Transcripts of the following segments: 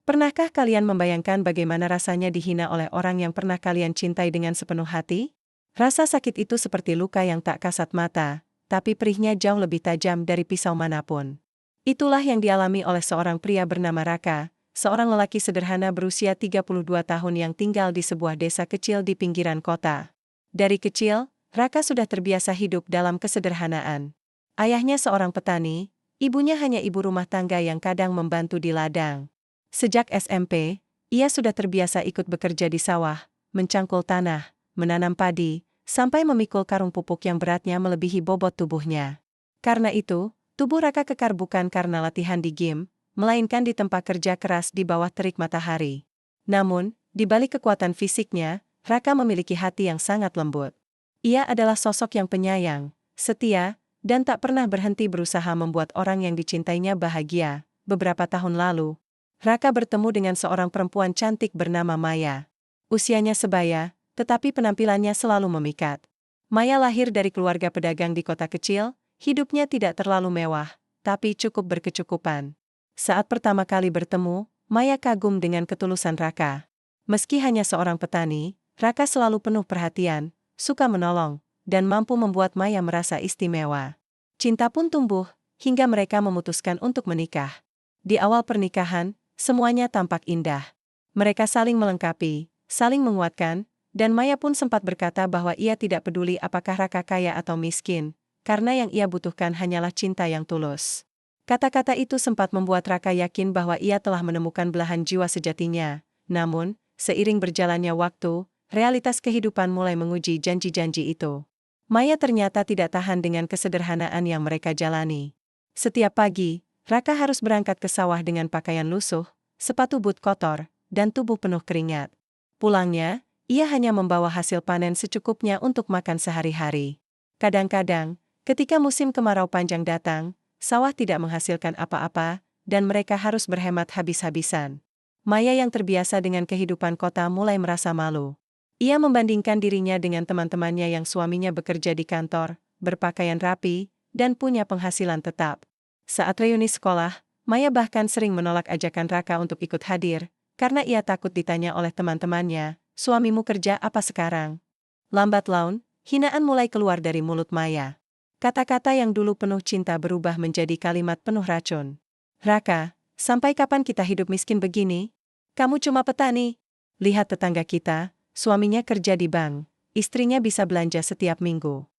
Pernahkah kalian membayangkan bagaimana rasanya dihina oleh orang yang pernah kalian cintai dengan sepenuh hati? Rasa sakit itu seperti luka yang tak kasat mata, tapi perihnya jauh lebih tajam dari pisau manapun. Itulah yang dialami oleh seorang pria bernama Raka, seorang lelaki sederhana berusia 32 tahun yang tinggal di sebuah desa kecil di pinggiran kota. Dari kecil, Raka sudah terbiasa hidup dalam kesederhanaan. Ayahnya seorang petani, ibunya hanya ibu rumah tangga yang kadang membantu di ladang. Sejak SMP, ia sudah terbiasa ikut bekerja di sawah, mencangkul tanah, menanam padi, sampai memikul karung pupuk yang beratnya melebihi bobot tubuhnya. Karena itu, tubuh Raka kekar bukan karena latihan di gym, melainkan di tempat kerja keras di bawah terik matahari. Namun, di balik kekuatan fisiknya, Raka memiliki hati yang sangat lembut. Ia adalah sosok yang penyayang, setia, dan tak pernah berhenti berusaha membuat orang yang dicintainya bahagia. Beberapa tahun lalu, Raka bertemu dengan seorang perempuan cantik bernama Maya. Usianya sebaya, tetapi penampilannya selalu memikat. Maya lahir dari keluarga pedagang di kota kecil, hidupnya tidak terlalu mewah, tapi cukup berkecukupan. Saat pertama kali bertemu, Maya kagum dengan ketulusan Raka. Meski hanya seorang petani, Raka selalu penuh perhatian, suka menolong, dan mampu membuat Maya merasa istimewa. Cinta pun tumbuh, hingga mereka memutuskan untuk menikah. Di awal pernikahan, semuanya tampak indah. Mereka saling melengkapi, saling menguatkan, dan Maya pun sempat berkata bahwa ia tidak peduli apakah Raka kaya atau miskin, karena yang ia butuhkan hanyalah cinta yang tulus. Kata-kata itu sempat membuat Raka yakin bahwa ia telah menemukan belahan jiwa sejatinya. Namun, seiring berjalannya waktu, realitas kehidupan mulai menguji janji-janji itu. Maya ternyata tidak tahan dengan kesederhanaan yang mereka jalani. Setiap pagi, Raka harus berangkat ke sawah dengan pakaian lusuh, sepatu boot kotor, dan tubuh penuh keringat. Pulangnya, ia hanya membawa hasil panen secukupnya untuk makan sehari-hari. Kadang-kadang, ketika musim kemarau panjang datang, sawah tidak menghasilkan apa-apa, dan mereka harus berhemat habis-habisan. Maya yang terbiasa dengan kehidupan kota mulai merasa malu. Ia membandingkan dirinya dengan teman-temannya yang suaminya bekerja di kantor, berpakaian rapi, dan punya penghasilan tetap. Saat reuni sekolah, Maya bahkan sering menolak ajakan Raka untuk ikut hadir, karena ia takut ditanya oleh teman-temannya, "Suamimu kerja apa sekarang?" Lambat laun, hinaan mulai keluar dari mulut Maya. Kata-kata yang dulu penuh cinta berubah menjadi kalimat penuh racun. "Raka, sampai kapan kita hidup miskin begini? Kamu cuma petani. Lihat tetangga kita, suaminya kerja di bank, istrinya bisa belanja setiap minggu.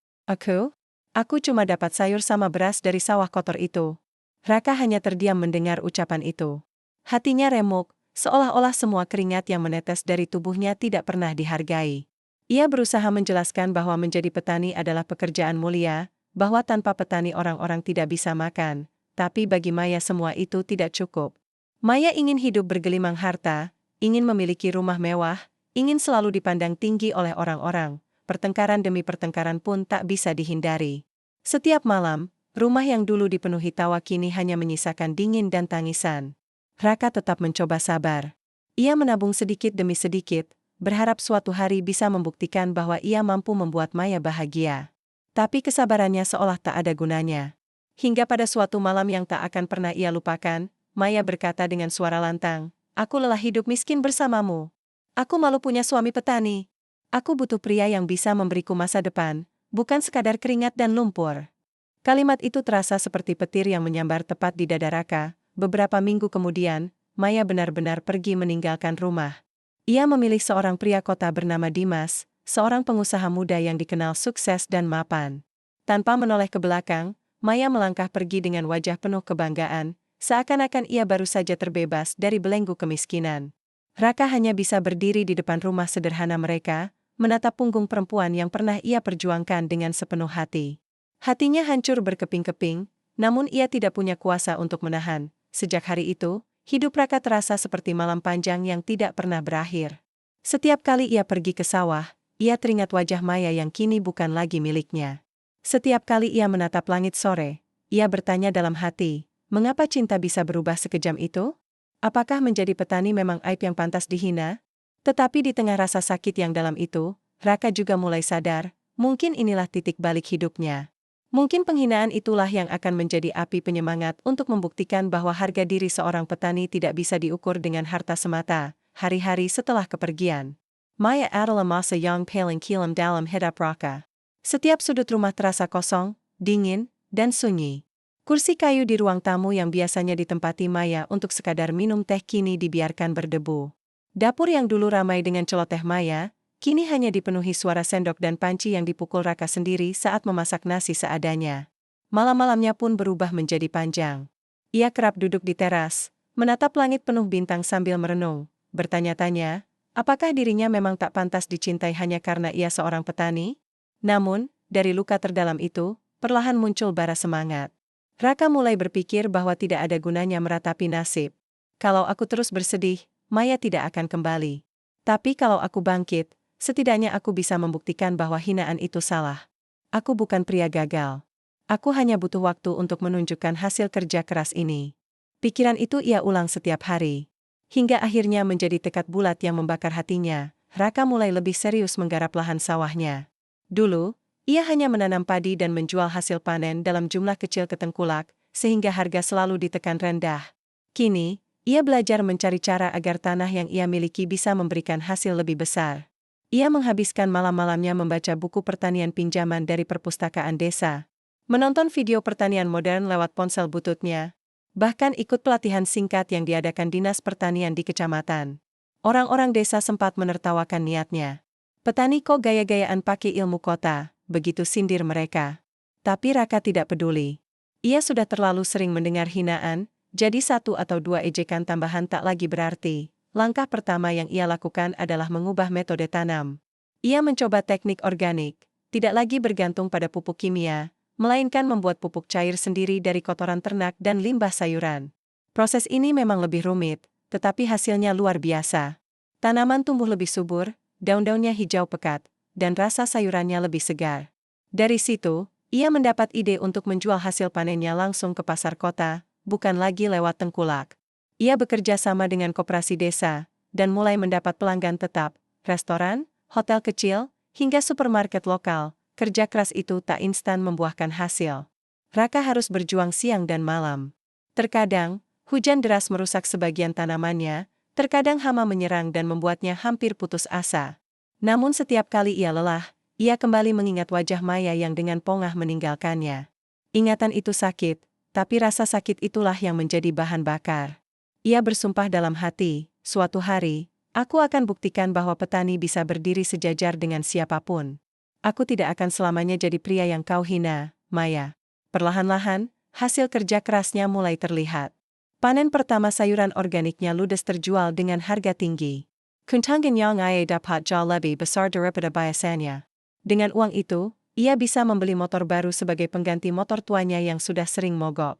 Aku cuma dapat sayur sama beras dari sawah kotor itu." Raka hanya terdiam mendengar ucapan itu. Hatinya remuk, seolah-olah semua keringat yang menetes dari tubuhnya tidak pernah dihargai. Ia berusaha menjelaskan bahwa menjadi petani adalah pekerjaan mulia, bahwa tanpa petani orang-orang tidak bisa makan, tapi bagi Maya semua itu tidak cukup. Maya ingin hidup bergelimang harta, ingin memiliki rumah mewah, ingin selalu dipandang tinggi oleh orang-orang. Pertengkaran demi pertengkaran pun tak bisa dihindari. Setiap malam, rumah yang dulu dipenuhi tawa kini hanya menyisakan dingin dan tangisan. Raka tetap mencoba sabar. Ia menabung sedikit demi sedikit, berharap suatu hari bisa membuktikan bahwa ia mampu membuat Maya bahagia. Tapi kesabarannya seolah tak ada gunanya. Hingga pada suatu malam yang tak akan pernah ia lupakan, Maya berkata dengan suara lantang, "Aku lelah hidup miskin bersamamu. Aku malu punya suami petani. Aku butuh pria yang bisa memberiku masa depan, bukan sekadar keringat dan lumpur." Kalimat itu terasa seperti petir yang menyambar tepat di dada Raka. Beberapa minggu kemudian, Maya benar-benar pergi meninggalkan rumah. Ia memilih seorang pria kota bernama Dimas, seorang pengusaha muda yang dikenal sukses dan mapan. Tanpa menoleh ke belakang, Maya melangkah pergi dengan wajah penuh kebanggaan, seakan-akan ia baru saja terbebas dari belenggu kemiskinan. Raka hanya bisa berdiri di depan rumah sederhana mereka, menatap punggung perempuan yang pernah ia perjuangkan dengan sepenuh hati. Hatinya hancur berkeping-keping, namun ia tidak punya kuasa untuk menahan. Sejak hari itu, hidup Raka terasa seperti malam panjang yang tidak pernah berakhir. Setiap kali ia pergi ke sawah, ia teringat wajah Maya yang kini bukan lagi miliknya. Setiap kali ia menatap langit sore, ia bertanya dalam hati, mengapa cinta bisa berubah sekejam itu? Apakah menjadi petani memang aib yang pantas dihina? Tetapi di tengah rasa sakit yang dalam itu, Raka juga mulai sadar, mungkin inilah titik balik hidupnya. Mungkin penghinaan itulah yang akan menjadi api penyemangat untuk membuktikan bahwa harga diri seorang petani tidak bisa diukur dengan harta semata, hari-hari setelah kepergian. Maya adalah masa yang paling kelam dalam hidup Raka. Setiap sudut rumah terasa kosong, dingin, dan sunyi. Kursi kayu di ruang tamu yang biasanya ditempati Maya untuk sekadar minum teh kini dibiarkan berdebu. Dapur yang dulu ramai dengan celoteh Maya, kini hanya dipenuhi suara sendok dan panci yang dipukul Raka sendiri saat memasak nasi seadanya. Malam-malamnya pun berubah menjadi panjang. Ia kerap duduk di teras, menatap langit penuh bintang sambil merenung, bertanya-tanya, apakah dirinya memang tak pantas dicintai hanya karena ia seorang petani? Namun, dari luka terdalam itu, perlahan muncul bara semangat. Raka mulai berpikir bahwa tidak ada gunanya meratapi nasib. Kalau aku terus bersedih, Maya tidak akan kembali. Tapi kalau aku bangkit, setidaknya aku bisa membuktikan bahwa hinaan itu salah. Aku bukan pria gagal. Aku hanya butuh waktu untuk menunjukkan hasil kerja keras ini. Pikiran itu ia ulang setiap hari. Hingga akhirnya menjadi tekad bulat yang membakar hatinya, Raka mulai lebih serius menggarap lahan sawahnya. Dulu, ia hanya menanam padi dan menjual hasil panen dalam jumlah kecil ke tengkulak, sehingga harga selalu ditekan rendah. Kini, ia belajar mencari cara agar tanah yang ia miliki bisa memberikan hasil lebih besar. Ia menghabiskan malam-malamnya membaca buku pertanian pinjaman dari perpustakaan desa, menonton video pertanian modern lewat ponsel bututnya, bahkan ikut pelatihan singkat yang diadakan Dinas Pertanian di kecamatan. Orang-orang desa sempat menertawakan niatnya. Petani kok gaya-gayaan pakai ilmu kota, begitu sindir mereka. Tapi Raka tidak peduli. Ia sudah terlalu sering mendengar hinaan, jadi satu atau dua ejekan tambahan tak lagi berarti. Langkah pertama yang ia lakukan adalah mengubah metode tanam. Ia mencoba teknik organik, tidak lagi bergantung pada pupuk kimia, melainkan membuat pupuk cair sendiri dari kotoran ternak dan limbah sayuran. Proses ini memang lebih rumit, tetapi hasilnya luar biasa. Tanaman tumbuh lebih subur, daun-daunnya hijau pekat, dan rasa sayurannya lebih segar. Dari situ, ia mendapat ide untuk menjual hasil panennya langsung ke pasar kota, bukan lagi lewat tengkulak. Ia bekerja sama dengan koperasi desa, dan mulai mendapat pelanggan tetap, restoran, hotel kecil, hingga supermarket lokal. Kerja keras itu tak instan membuahkan hasil. Raka harus berjuang siang dan malam. Terkadang, hujan deras merusak sebagian tanamannya, terkadang hama menyerang dan membuatnya hampir putus asa. Namun setiap kali ia lelah, ia kembali mengingat wajah Maya yang dengan pongah meninggalkannya. Ingatan itu sakit, tapi rasa sakit itulah yang menjadi bahan bakar. Ia bersumpah dalam hati, suatu hari, aku akan buktikan bahwa petani bisa berdiri sejajar dengan siapapun. Aku tidak akan selamanya jadi pria yang kau hina, Maya. Perlahan-lahan, hasil kerja kerasnya mulai terlihat. Panen pertama sayuran organiknya ludes terjual dengan harga tinggi. Kuntangan yang ia dapat jauh lebih besar daripada biasanya. Dengan uang itu, ia bisa membeli motor baru sebagai pengganti motor tuanya yang sudah sering mogok.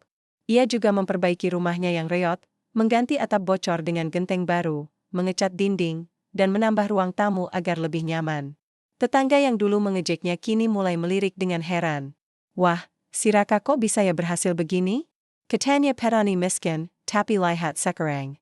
Ia juga memperbaiki rumahnya yang reot, mengganti atap bocor dengan genteng baru, mengecat dinding, dan menambah ruang tamu agar lebih nyaman. Tetangga yang dulu mengejeknya kini mulai melirik dengan heran. Wah, si Raka kok bisa ya berhasil begini? Katanya petani miskin, tapi lihat sekarang.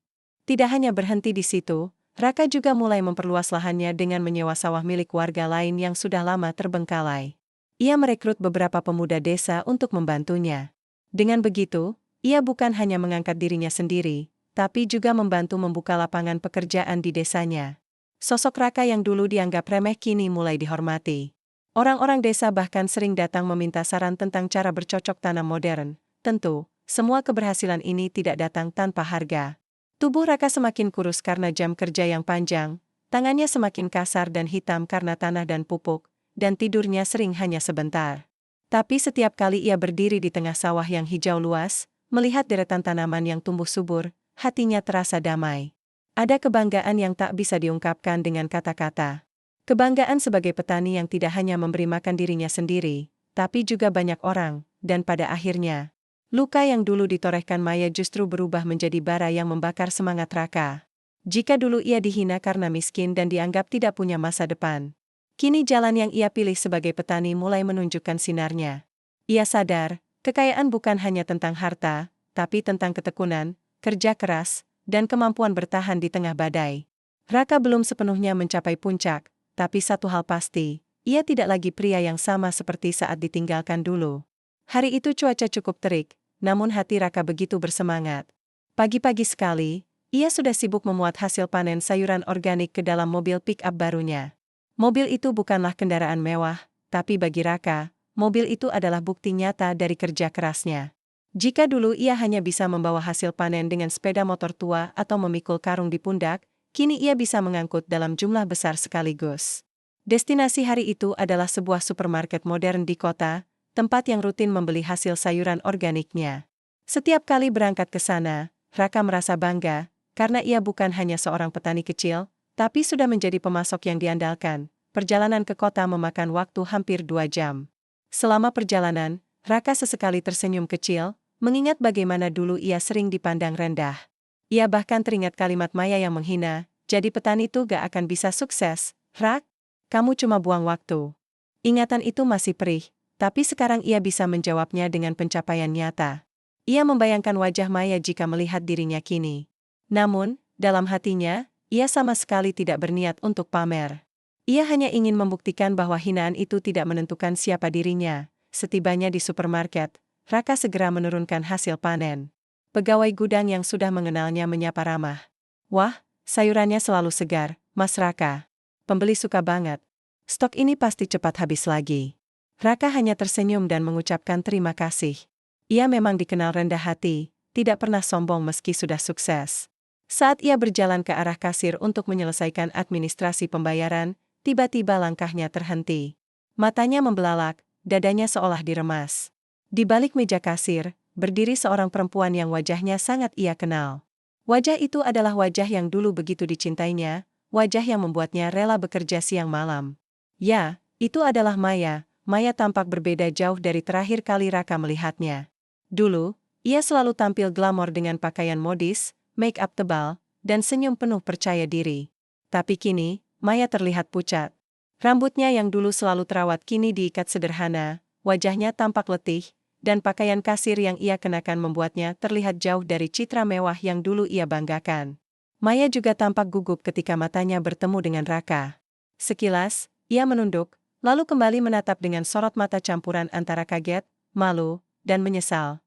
Tidak hanya berhenti di situ, Raka juga mulai memperluas lahannya dengan menyewa sawah milik warga lain yang sudah lama terbengkalai. Ia merekrut beberapa pemuda desa untuk membantunya. Dengan begitu, ia bukan hanya mengangkat dirinya sendiri, tapi juga membantu membuka lapangan pekerjaan di desanya. Sosok Raka yang dulu dianggap remeh kini mulai dihormati. Orang-orang desa bahkan sering datang meminta saran tentang cara bercocok tanam modern. Tentu, semua keberhasilan ini tidak datang tanpa harga. Tubuh Raka semakin kurus karena jam kerja yang panjang, tangannya semakin kasar dan hitam karena tanah dan pupuk, dan tidurnya sering hanya sebentar. Tapi setiap kali ia berdiri di tengah sawah yang hijau luas, melihat deretan tanaman yang tumbuh subur, hatinya terasa damai. Ada kebanggaan yang tak bisa diungkapkan dengan kata-kata. Kebanggaan sebagai petani yang tidak hanya memberi makan dirinya sendiri, tapi juga banyak orang, dan pada akhirnya, luka yang dulu ditorehkan Maya justru berubah menjadi bara yang membakar semangat Raka. Jika dulu ia dihina karena miskin dan dianggap tidak punya masa depan, kini jalan yang ia pilih sebagai petani mulai menunjukkan sinarnya. Ia sadar, kekayaan bukan hanya tentang harta, tapi tentang ketekunan, kerja keras, dan kemampuan bertahan di tengah badai. Raka belum sepenuhnya mencapai puncak, tapi satu hal pasti, ia tidak lagi pria yang sama seperti saat ditinggalkan dulu. Hari itu cuaca cukup terik, namun hati Raka begitu bersemangat. Pagi-pagi sekali, ia sudah sibuk memuat hasil panen sayuran organik ke dalam mobil pick-up barunya. Mobil itu bukanlah kendaraan mewah, tapi bagi Raka, mobil itu adalah bukti nyata dari kerja kerasnya. Jika dulu ia hanya bisa membawa hasil panen dengan sepeda motor tua atau memikul karung di pundak, kini ia bisa mengangkut dalam jumlah besar sekaligus. Destinasi hari itu adalah sebuah supermarket modern di kota, tempat yang rutin membeli hasil sayuran organiknya. Setiap kali berangkat ke sana, Raka merasa bangga, karena ia bukan hanya seorang petani kecil, tapi sudah menjadi pemasok yang diandalkan. Perjalanan ke kota memakan waktu hampir 2 jam. Selama perjalanan, Raka sesekali tersenyum kecil, mengingat bagaimana dulu ia sering dipandang rendah. Ia bahkan teringat kalimat Maya yang menghina, jadi petani tuh gak akan bisa sukses, Rak. Kamu cuma buang waktu. Ingatan itu masih perih, tapi sekarang ia bisa menjawabnya dengan pencapaian nyata. Ia membayangkan wajah Maya jika melihat dirinya kini. Namun, dalam hatinya, ia sama sekali tidak berniat untuk pamer. Ia hanya ingin membuktikan bahwa hinaan itu tidak menentukan siapa dirinya. Setibanya di supermarket, Raka segera menurunkan hasil panen. Pegawai gudang yang sudah mengenalnya menyapa ramah. Wah, sayurannya selalu segar, Mas Raka. Pembeli suka banget. Stok ini pasti cepat habis lagi. Raka hanya tersenyum dan mengucapkan terima kasih. Ia memang dikenal rendah hati, tidak pernah sombong meski sudah sukses. Saat ia berjalan ke arah kasir untuk menyelesaikan administrasi pembayaran, tiba-tiba langkahnya terhenti. Matanya membelalak, dadanya seolah diremas. Di balik meja kasir, berdiri seorang perempuan yang wajahnya sangat ia kenal. Wajah itu adalah wajah yang dulu begitu dicintainya, wajah yang membuatnya rela bekerja siang malam. Ya, itu adalah Maya. Maya tampak berbeda jauh dari terakhir kali Raka melihatnya. Dulu, ia selalu tampil glamor dengan pakaian modis, make-up tebal, dan senyum penuh percaya diri. Tapi kini, Maya terlihat pucat. Rambutnya yang dulu selalu terawat kini diikat sederhana, wajahnya tampak letih, dan pakaian kasir yang ia kenakan membuatnya terlihat jauh dari citra mewah yang dulu ia banggakan. Maya juga tampak gugup ketika matanya bertemu dengan Raka. Sekilas, ia menunduk, lalu kembali menatap dengan sorot mata campuran antara kaget, malu, dan menyesal.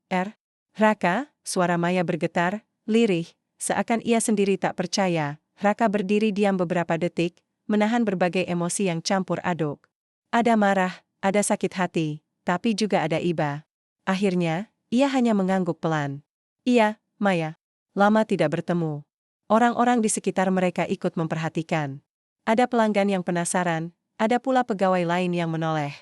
Raka, suara Maya bergetar, lirih, seakan ia sendiri tak percaya. Raka berdiri diam beberapa detik, menahan berbagai emosi yang campur aduk. Ada marah, ada sakit hati, tapi juga ada iba. Akhirnya, ia hanya mengangguk pelan. Iya, Maya. Lama tidak bertemu. Orang-orang di sekitar mereka ikut memperhatikan. Ada pelanggan yang penasaran, ada pula pegawai lain yang menoleh.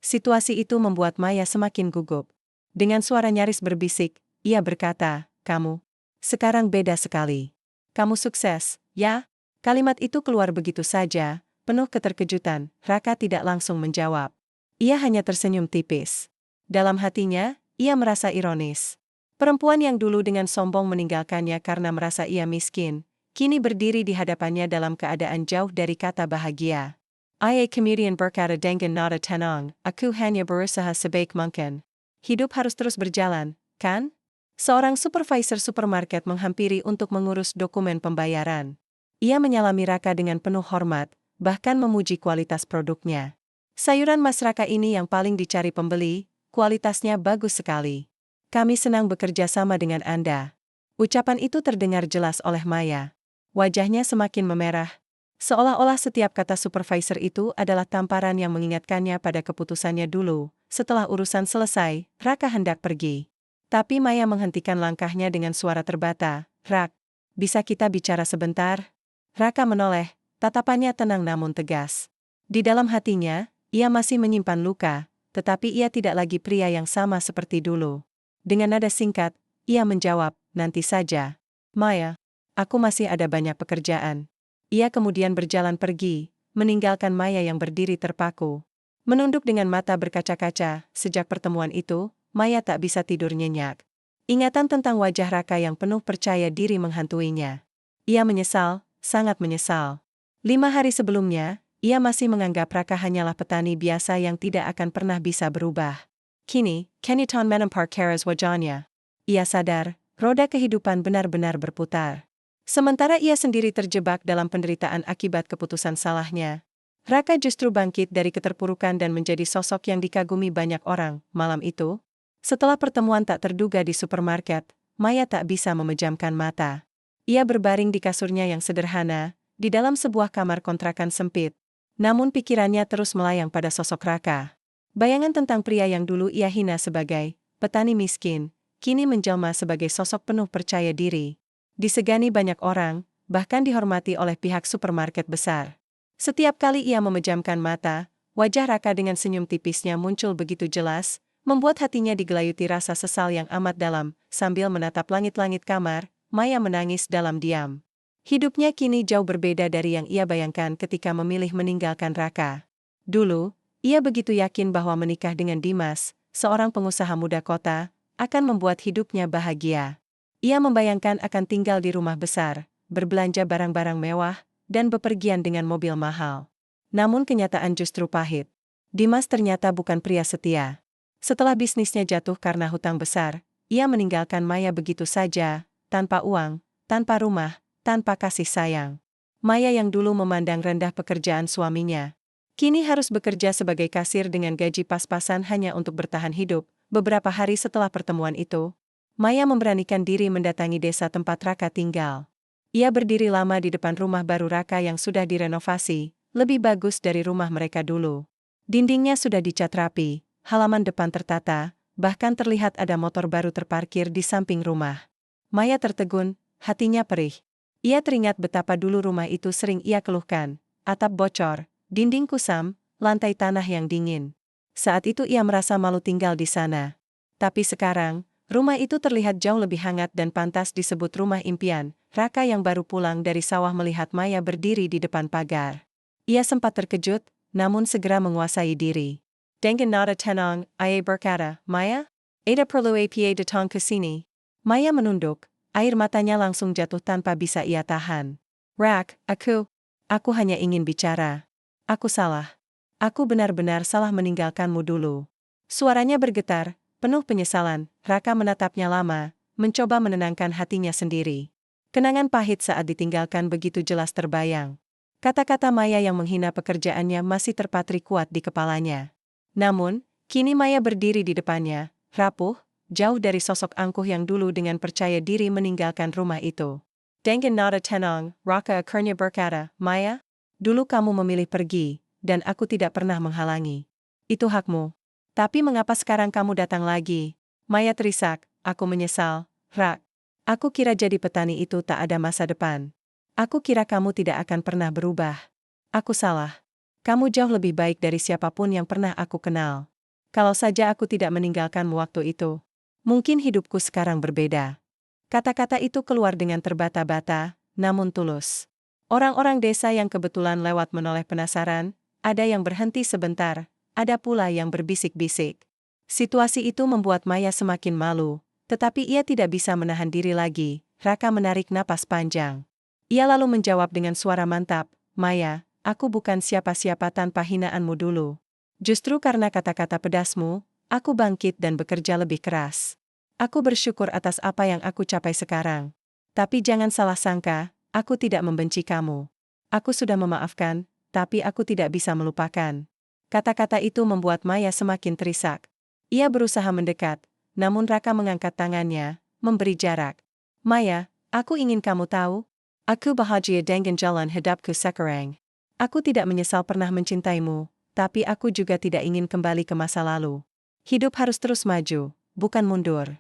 Situasi itu membuat Maya semakin gugup. Dengan suara nyaris berbisik, ia berkata, kamu sekarang beda sekali. Kamu sukses, ya? Kalimat itu keluar begitu saja, penuh keterkejutan. Raka tidak langsung menjawab. Ia hanya tersenyum tipis. Dalam hatinya, ia merasa ironis. Perempuan yang dulu dengan sombong meninggalkannya karena merasa ia miskin, kini berdiri di hadapannya dalam keadaan jauh dari kata bahagia. Ia kemudian berkata dengan nada tenang, aku hanya berusaha sebaik mungkin. Hidup harus terus berjalan, kan? Seorang supervisor supermarket menghampiri untuk mengurus dokumen pembayaran. Ia menyalami Raka dengan penuh hormat, bahkan memuji kualitas produknya. Sayuran Mas Raka ini yang paling dicari pembeli, kualitasnya bagus sekali. Kami senang bekerja sama dengan Anda. Ucapan itu terdengar jelas oleh Maya. Wajahnya semakin memerah. Seolah-olah setiap kata supervisor itu adalah tamparan yang mengingatkannya pada keputusannya dulu. Setelah urusan selesai, Raka hendak pergi. Tapi Maya menghentikan langkahnya dengan suara terbata. Rak, bisa kita bicara sebentar? Raka menoleh, tatapannya tenang namun tegas. Di dalam hatinya, ia masih menyimpan luka, tetapi ia tidak lagi pria yang sama seperti dulu. Dengan nada singkat, ia menjawab, nanti saja. Maya, aku masih ada banyak pekerjaan. Ia kemudian berjalan pergi, meninggalkan Maya yang berdiri terpaku. Menunduk dengan mata berkaca-kaca, sejak pertemuan itu, Maya tak bisa tidur nyenyak. Ingatan tentang wajah Raka yang penuh percaya diri menghantuinya. Ia menyesal, sangat menyesal. 5 hari sebelumnya, ia masih menganggap Raka hanyalah petani biasa yang tidak akan pernah bisa berubah. Kini, Kenyataan menempar keras wajahnya. Ia sadar, roda kehidupan benar-benar berputar. Sementara ia sendiri terjebak dalam penderitaan akibat keputusan salahnya. Raka justru bangkit dari keterpurukan dan menjadi sosok yang dikagumi banyak orang. Malam itu, Setelah pertemuan tak terduga di supermarket, Maya tak bisa memejamkan mata. Ia berbaring di kasurnya yang sederhana, di dalam sebuah kamar kontrakan sempit. Namun pikirannya terus melayang pada sosok Raka. Bayangan tentang pria yang dulu ia hina sebagai petani miskin, kini menjelma sebagai sosok penuh percaya diri. Disegani banyak orang, bahkan dihormati oleh pihak supermarket besar. Setiap kali ia memejamkan mata, wajah Raka dengan senyum tipisnya muncul begitu jelas, membuat hatinya digelayuti rasa sesal yang amat dalam. Sambil menatap langit-langit kamar, Maya menangis dalam diam. Hidupnya kini jauh berbeda dari yang ia bayangkan ketika memilih meninggalkan Raka. Dulu, ia begitu yakin bahwa menikah dengan Dimas, seorang pengusaha muda kota, akan membuat hidupnya bahagia. Ia membayangkan akan tinggal di rumah besar, berbelanja barang-barang mewah, dan bepergian dengan mobil mahal. Namun kenyataan justru pahit. Dimas ternyata bukan pria setia. Setelah bisnisnya jatuh karena hutang besar, ia meninggalkan Maya begitu saja, tanpa uang, tanpa rumah, tanpa kasih sayang. Maya yang dulu memandang rendah pekerjaan suaminya, kini harus bekerja sebagai kasir dengan gaji pas-pasan hanya untuk bertahan hidup. Beberapa hari setelah pertemuan itu, Maya memberanikan diri mendatangi desa tempat Raka tinggal. Ia berdiri lama di depan rumah baru Raka yang sudah direnovasi, lebih bagus dari rumah mereka dulu. Dindingnya sudah dicat rapi, halaman depan tertata, bahkan terlihat ada motor baru terparkir di samping rumah. Maya tertegun, hatinya perih. Ia teringat betapa dulu rumah itu sering ia keluhkan, atap bocor, dinding kusam, lantai tanah yang dingin. Saat itu ia merasa malu tinggal di sana. Tapi sekarang, rumah itu terlihat jauh lebih hangat dan pantas disebut rumah impian. Raka yang baru pulang dari sawah melihat Maya berdiri di depan pagar. Ia sempat terkejut, namun segera menguasai diri. Dengan nada tenang, ia berkata, Maya? Ada perlu apa datang ke sini? Maya menunduk. Air matanya langsung jatuh tanpa bisa ia tahan. Rak, aku hanya ingin bicara. Aku salah. Aku benar-benar salah meninggalkanmu dulu. Suaranya bergetar, penuh penyesalan. Raka menatapnya lama, mencoba menenangkan hatinya sendiri. Kenangan pahit saat ditinggalkan begitu jelas terbayang. Kata-kata Maya yang menghina pekerjaannya masih terpatri kuat di kepalanya. Namun, kini Maya berdiri di depannya, rapuh, jauh dari sosok angkuh yang dulu dengan percaya diri meninggalkan rumah itu. Dengan nada tenang, Raka akhirnya berkata, Maya, dulu kamu memilih pergi, dan aku tidak pernah menghalangi. Itu hakmu. Tapi mengapa sekarang kamu datang lagi? Maya terisak, aku menyesal, Rak. Aku kira jadi petani itu tak ada masa depan. Aku kira kamu tidak akan pernah berubah. Aku salah. Kamu jauh lebih baik dari siapapun yang pernah aku kenal. Kalau saja aku tidak meninggalkanmu waktu itu, mungkin hidupku sekarang berbeda. Kata-kata itu keluar dengan terbata-bata, namun tulus. Orang-orang desa yang kebetulan lewat menoleh penasaran, ada yang berhenti sebentar, ada pula yang berbisik-bisik. Situasi itu membuat Maya semakin malu, tetapi ia tidak bisa menahan diri lagi. Raka menarik napas panjang. Ia lalu menjawab dengan suara mantap, Maya, aku bukan siapa-siapa tanpa hinaanmu dulu. Justru karena kata-kata pedasmu, aku bangkit dan bekerja lebih keras. Aku bersyukur atas apa yang aku capai sekarang. Tapi jangan salah sangka, aku tidak membenci kamu. Aku sudah memaafkan, tapi aku tidak bisa melupakan. Kata-kata itu membuat Maya semakin terisak. Ia berusaha mendekat, namun Raka mengangkat tangannya, memberi jarak. Maya, aku ingin kamu tahu, aku bahagia dengan jalan hidupku sekarang. Aku tidak menyesal pernah mencintaimu, tapi aku juga tidak ingin kembali ke masa lalu. Hidup harus terus maju, bukan mundur.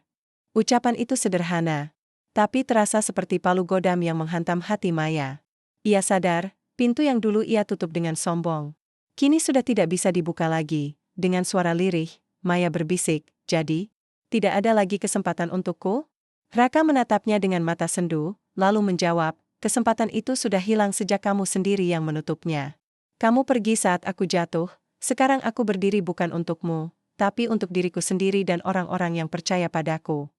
Ucapan itu sederhana, tapi terasa seperti palu godam yang menghantam hati Maya. Ia sadar, pintu yang dulu ia tutup dengan sombong, kini sudah tidak bisa dibuka lagi. Dengan suara lirih, Maya berbisik, jadi, tidak ada lagi kesempatan untukku? Raka menatapnya dengan mata sendu, lalu menjawab, kesempatan itu sudah hilang sejak kamu sendiri yang menutupnya. Kamu pergi saat aku jatuh, sekarang aku berdiri bukan untukmu, tapi untuk diriku sendiri dan orang-orang yang percaya padaku.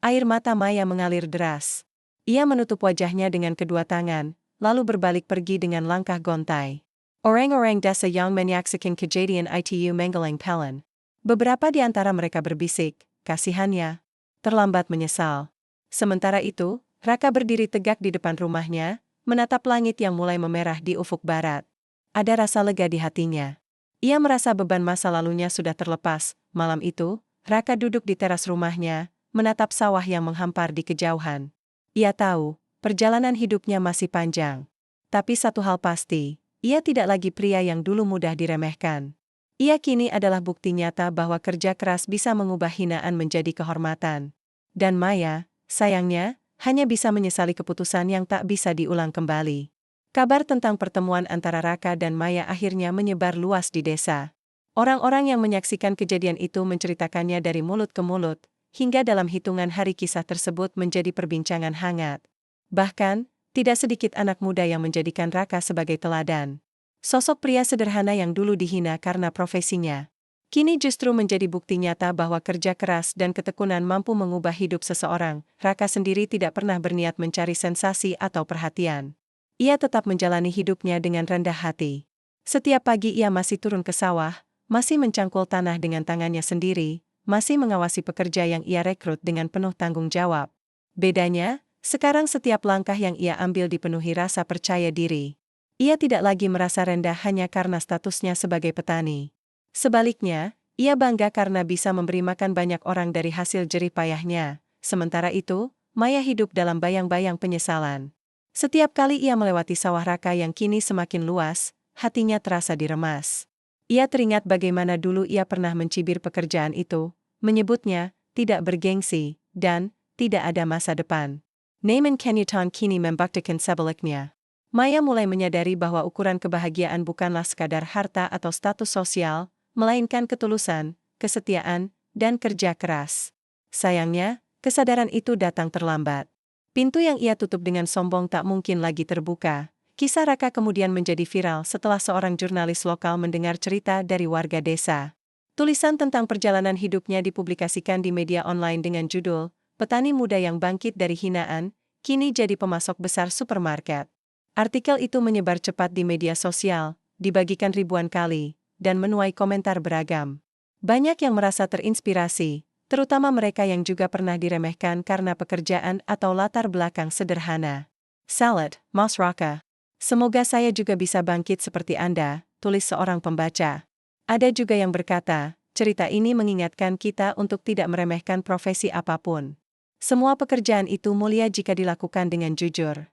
Air mata Maya mengalir deras. Ia menutup wajahnya dengan kedua tangan, lalu berbalik pergi dengan langkah gontai. Orang-orang desa yang menyaksikan kejadian itu menggeleng pelan. Beberapa di antara mereka berbisik, kasihannya, terlambat menyesal. Sementara itu, Raka berdiri tegak di depan rumahnya, menatap langit yang mulai memerah di ufuk barat. Ada rasa lega di hatinya. Ia merasa beban masa lalunya sudah terlepas. Malam itu, Raka duduk di teras rumahnya, menatap sawah yang menghampar di kejauhan. Ia tahu, perjalanan hidupnya masih panjang. Tapi satu hal pasti, ia tidak lagi pria yang dulu mudah diremehkan. Ia kini adalah bukti nyata bahwa kerja keras bisa mengubah hinaan menjadi kehormatan. Dan Maya, sayangnya, hanya bisa menyesali keputusan yang tak bisa diulang kembali. Kabar tentang pertemuan antara Raka dan Maya akhirnya menyebar luas di desa. Orang-orang yang menyaksikan kejadian itu menceritakannya dari mulut ke mulut, hingga dalam hitungan hari kisah tersebut menjadi perbincangan hangat. Bahkan, tidak sedikit anak muda yang menjadikan Raka sebagai teladan. Sosok pria sederhana yang dulu dihina karena profesinya, kini justru menjadi bukti nyata bahwa kerja keras dan ketekunan mampu mengubah hidup seseorang. Raka sendiri tidak pernah berniat mencari sensasi atau perhatian. Ia tetap menjalani hidupnya dengan rendah hati. Setiap pagi ia masih turun ke sawah, masih mencangkul tanah dengan tangannya sendiri, masih mengawasi pekerja yang ia rekrut dengan penuh tanggung jawab. Bedanya, sekarang setiap langkah yang ia ambil dipenuhi rasa percaya diri. Ia tidak lagi merasa rendah hanya karena statusnya sebagai petani. Sebaliknya, ia bangga karena bisa memberi makan banyak orang dari hasil jerih payahnya. Sementara itu, Maya hidup dalam bayang-bayang penyesalan. Setiap kali ia melewati sawah Raka yang kini semakin luas, hatinya terasa diremas. Ia teringat bagaimana dulu ia pernah mencibir pekerjaan itu, menyebutnya tidak bergengsi dan tidak ada masa depan. Namun kenyataan kini membuktikan sebaliknya. Maya mulai menyadari bahwa ukuran kebahagiaan bukanlah sekadar harta atau status sosial, melainkan ketulusan, kesetiaan, dan kerja keras. Sayangnya, kesadaran itu datang terlambat. Pintu yang ia tutup dengan sombong tak mungkin lagi terbuka. Kisah Raka kemudian menjadi viral setelah seorang jurnalis lokal mendengar cerita dari warga desa. Tulisan tentang perjalanan hidupnya dipublikasikan di media online dengan judul, "Petani Muda yang Bangkit dari Hinaan, Kini Jadi Pemasok Besar Supermarket." Artikel itu menyebar cepat di media sosial, dibagikan ribuan kali, dan menuai komentar beragam. Banyak yang merasa terinspirasi, terutama mereka yang juga pernah diremehkan karena pekerjaan atau latar belakang sederhana. Salad, Mas Raka. Semoga saya juga bisa bangkit seperti Anda, tulis seorang pembaca. Ada juga yang berkata, cerita ini mengingatkan kita untuk tidak meremehkan profesi apapun. Semua pekerjaan itu mulia jika dilakukan dengan jujur.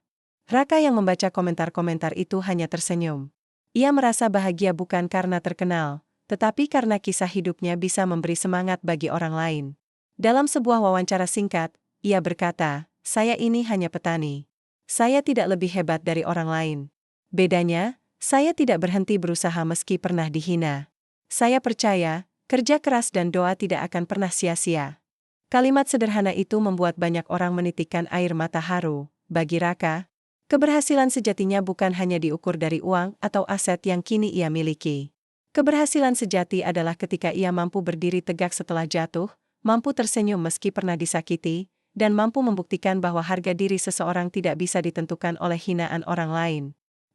Raka yang membaca komentar-komentar itu hanya tersenyum. Ia merasa bahagia bukan karena terkenal, tetapi karena kisah hidupnya bisa memberi semangat bagi orang lain. Dalam sebuah wawancara singkat, ia berkata, "Saya ini hanya petani. Saya tidak lebih hebat dari orang lain. Bedanya, saya tidak berhenti berusaha meski pernah dihina. Saya percaya, kerja keras dan doa tidak akan pernah sia-sia." Kalimat sederhana itu membuat banyak orang menitikkan air mata haru. Bagi Raka, keberhasilan sejatinya bukan hanya diukur dari uang atau aset yang kini ia miliki. Keberhasilan sejati adalah ketika ia mampu berdiri tegak setelah jatuh, mampu tersenyum meski pernah disakiti, dan mampu membuktikan bahwa harga diri seseorang tidak bisa ditentukan oleh hinaan orang lain.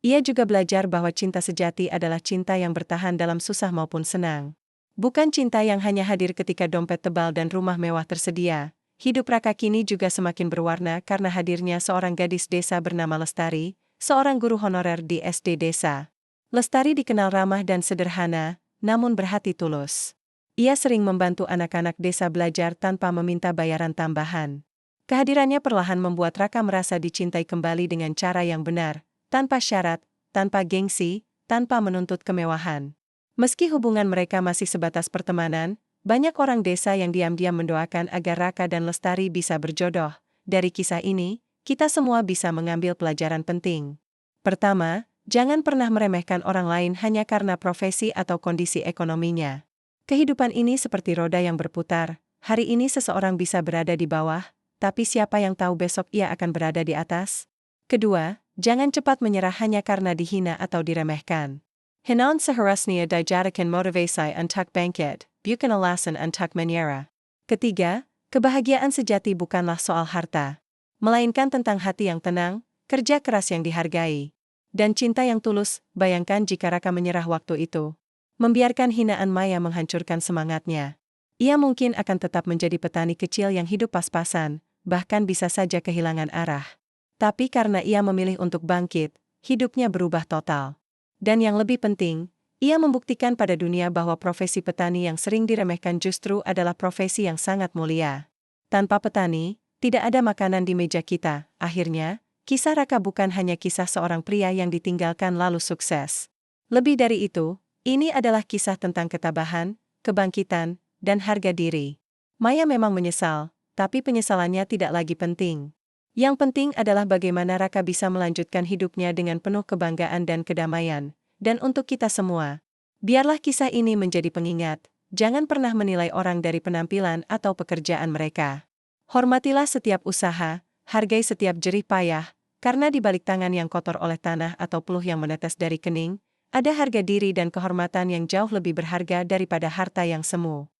Ia juga belajar bahwa cinta sejati adalah cinta yang bertahan dalam susah maupun senang. Bukan cinta yang hanya hadir ketika dompet tebal dan rumah mewah tersedia. Hidup Raka kini juga semakin berwarna karena hadirnya seorang gadis desa bernama Lestari, seorang guru honorer di SD desa. Lestari dikenal ramah dan sederhana, namun berhati tulus. Ia sering membantu anak-anak desa belajar tanpa meminta bayaran tambahan. Kehadirannya perlahan membuat Raka merasa dicintai kembali dengan cara yang benar, tanpa syarat, tanpa gengsi, tanpa menuntut kemewahan. Meski hubungan mereka masih sebatas pertemanan, banyak orang desa yang diam-diam mendoakan agar Raka dan Lestari bisa berjodoh. Dari kisah ini, kita semua bisa mengambil pelajaran penting. Pertama, jangan pernah meremehkan orang lain hanya karena profesi atau kondisi ekonominya. Kehidupan ini seperti roda yang berputar, hari ini seseorang bisa berada di bawah, tapi siapa yang tahu besok ia akan berada di atas? Kedua, jangan cepat menyerah hanya karena dihina atau diremehkan. Hinaan seharusnya dijadikan motivasi untuk bangkit, bukan alasan untuk menyerah. Ketiga, kebahagiaan sejati bukanlah soal harta, melainkan tentang hati yang tenang, kerja keras yang dihargai, dan cinta yang tulus. Bayangkan jika Raka menyerah waktu itu, membiarkan hinaan Maya menghancurkan semangatnya. Ia mungkin akan tetap menjadi petani kecil yang hidup pas-pasan, bahkan bisa saja kehilangan arah. Tapi karena ia memilih untuk bangkit, hidupnya berubah total. Dan yang lebih penting, Ia membuktikan pada dunia bahwa profesi petani yang sering diremehkan justru adalah profesi yang sangat mulia. Tanpa petani, tidak ada makanan di meja kita. Akhirnya, kisah Raka bukan hanya kisah seorang pria yang ditinggalkan lalu sukses. Lebih dari itu, ini adalah kisah tentang ketabahan, kebangkitan, dan harga diri. Maya memang menyesal, tapi penyesalannya tidak lagi penting. Yang penting adalah bagaimana Raka bisa melanjutkan hidupnya dengan penuh kebanggaan dan kedamaian. Dan untuk kita semua, biarlah kisah ini menjadi pengingat, jangan pernah menilai orang dari penampilan atau pekerjaan mereka. Hormatilah setiap usaha, hargai setiap jerih payah, karena di balik tangan yang kotor oleh tanah atau peluh yang menetes dari kening, ada harga diri dan kehormatan yang jauh lebih berharga daripada harta yang semu.